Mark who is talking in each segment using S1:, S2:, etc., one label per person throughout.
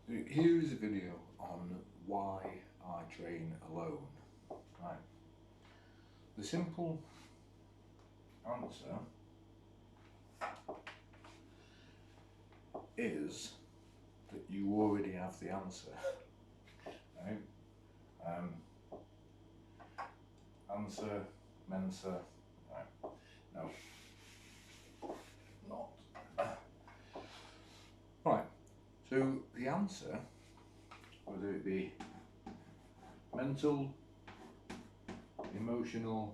S1: Here is a video on why I train alone. Right. The simple answer is that you already have the answer. Right? Answer, Mensa. Right. No. Not. Right. So the answer, whether it be mental, emotional,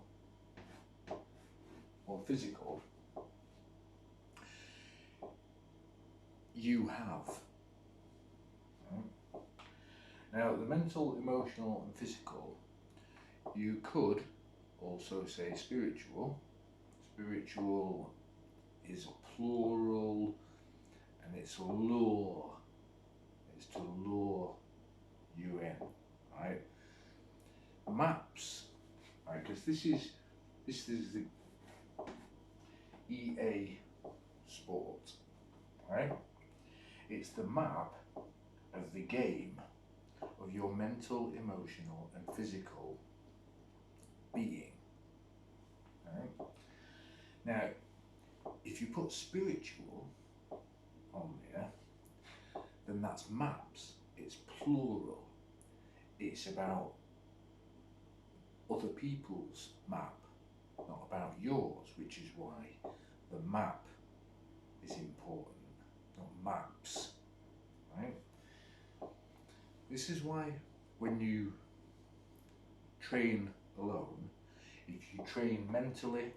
S1: or physical, you have. Right? Now, the mental, emotional, and physical, you could also say spiritual. Spiritual is a plural, and it's lure. It's to lure you in, right? Maps, right? Because this is the EA sport, right? It's the map of the game of your mental, emotional, and physical being. Right? Now, if you put spiritual on there, then that's maps. It's plural. It's about other people's map, not about yours, which is why the map is important, not maps. Right? This is why when you train alone, if you train mentally,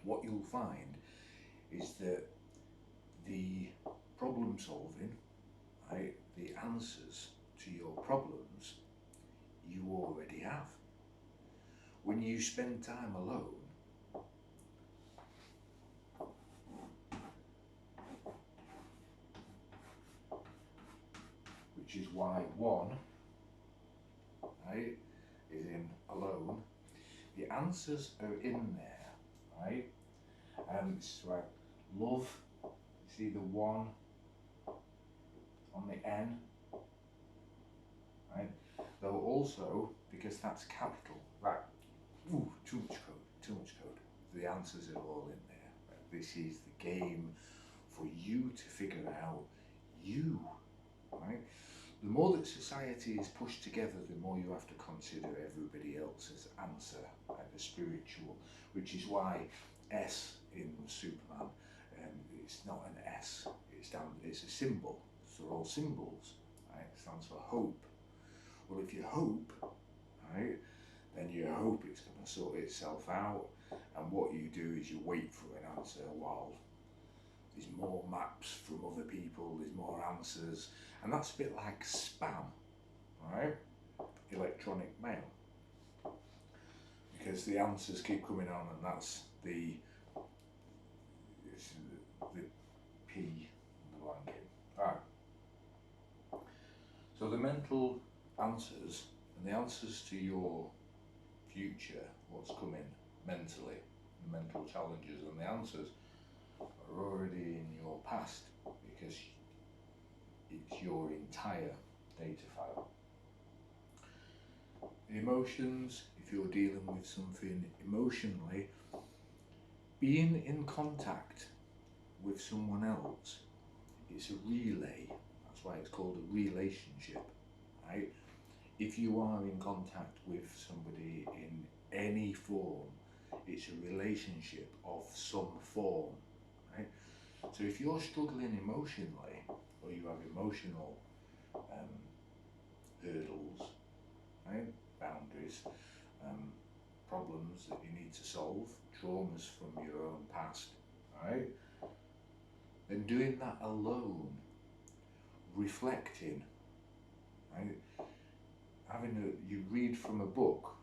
S1: what you'll find is that the problem solving, right, the answers to your problems, you already have. When you spend time alone, which is why one, right, is in alone, the answers are in there, right? And this is why love, see the one on the N, right? Though also, because that's capital, right? Ooh, too much code, too much code. The answers are all in there. Right? This is the game for you to figure out you, right? The more that society is pushed together, the more you have to consider everybody else's answer, like the spiritual, which is why S in Superman, it's not an S, it's a symbol. So they're all symbols, right? It stands for hope. Well, if you hope, right, then you hope it's going to sort itself out, and what you do is you wait for an answer while there's more maps from other people, there's more answers, and that's a bit like spam, right? Electronic mail, because the answers keep coming on, and that's the P in the blanket. Right. So the mental answers and the answers to your future, what's coming mentally, the mental challenges and the answers are already in your past because it's your entire data file. The emotions, if you're dealing with something emotionally, being in contact with someone else, it's a relay. That's why it's called a relationship, right? If you are in contact with somebody in any form, it's a relationship of some form, right? So if you're struggling emotionally, or you have emotional hurdles, right, boundaries, problems that you need to solve, traumas from your own past, right, then doing that alone, reflecting, right, you read from a book,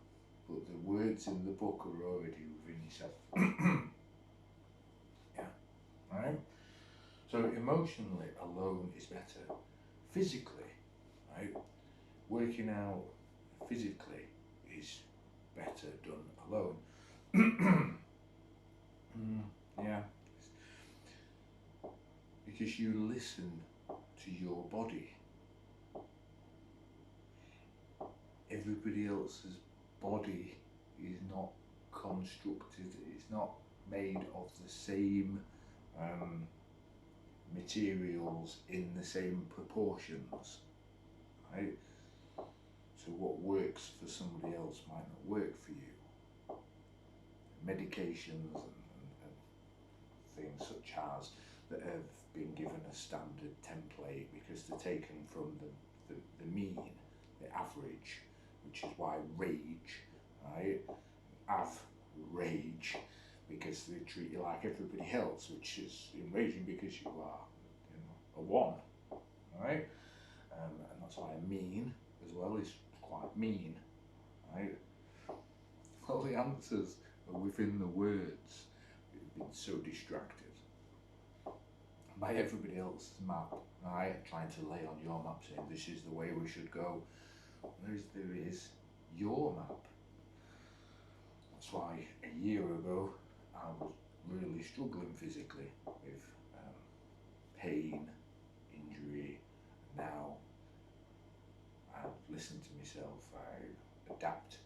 S1: but the words in the book are already within yourself. Yeah, right? So emotionally alone is better. Physically, right? Working out physically is better done alone. Yeah, because you listen to your body. everybody else's body is not constructed, it's not made of the same materials in the same proportions, right? So what works for somebody else might not work for you. Medications and things such as that have been given a standard template because they're taken from the mean, the average, which is why rage, right? Rage, because they treat you like everybody else, which is enraging because you are, you know, a one, right? And that's why mean as well is quite mean, right? All the answers are within the words. We've been so distracted by everybody else's map, right? Trying to lay on your map saying this is the way we should go, whereas there is your map. That's why a year ago I was really struggling physically with pain, injury. Now I listen to myself, I adapt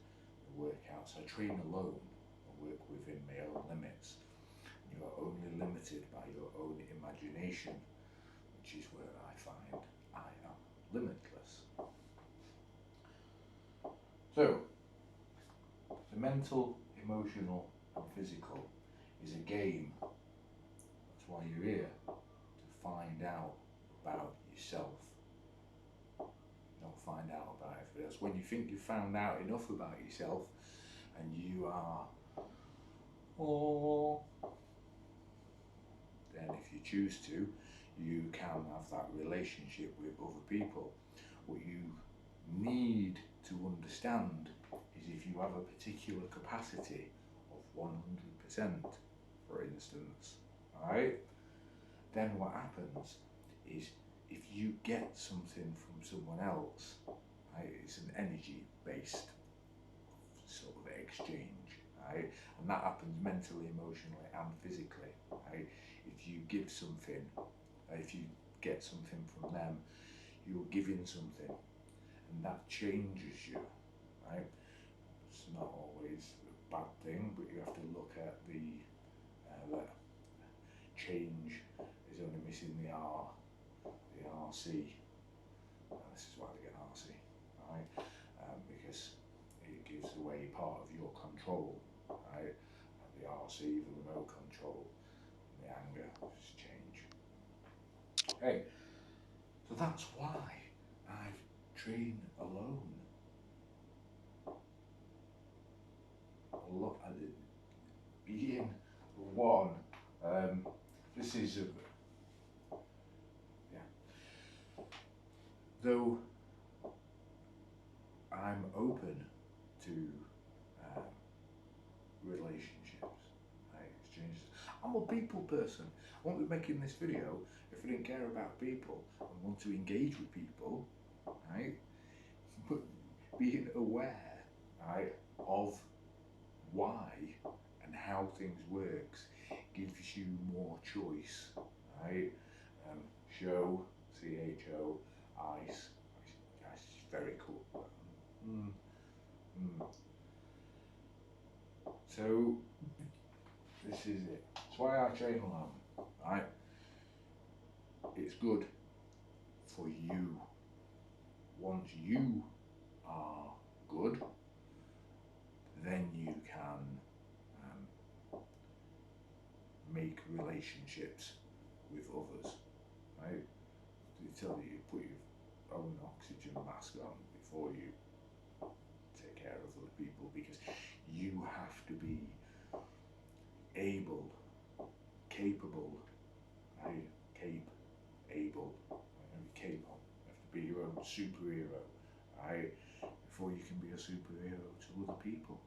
S1: the workouts, I train alone, I work within my own limits. You are only limited by your own imagination, which is where I find I am limitless. So, the mental, emotional and physical is a game. That's why you're here, to find out about yourself, not find out about everybody else. When you think you've found out enough about yourself and you are, then if you choose to, you can have that relationship with other people. What you need to understand is if you have a particular capacity of 100%, for instance, right? Then what happens is if you get something from someone else, right, it's an energy-based sort of exchange, right? And that happens mentally, emotionally and physically, right? If you give something, if you get something from them, you're giving something, and that changes you, right? It's not always a bad thing, but you have to look at the change is only missing the R, the RC. This is why they get RC, right? Because it gives away part of your control, right? The RC, the remote control, the anger is change. Okay, so that's why I train alone. A lot, being one. This is though I'm open to relationships, exchanges. I'm a people person. I won't be making this video if I didn't care about people and want to engage with people, right? But being aware, right, of why and how things works gives you more choice, right? Show, CHO, ice, that's very cool. So this is it. That's why I train alone, right? It's good for you. Once you are good, then you can make relationships with others, right? They tell you put your own oxygen mask on before you take care of other people, because you have to be able, capable, right? Able, cape on. You have to be your own superhero, right? Before you can be a superhero to other people.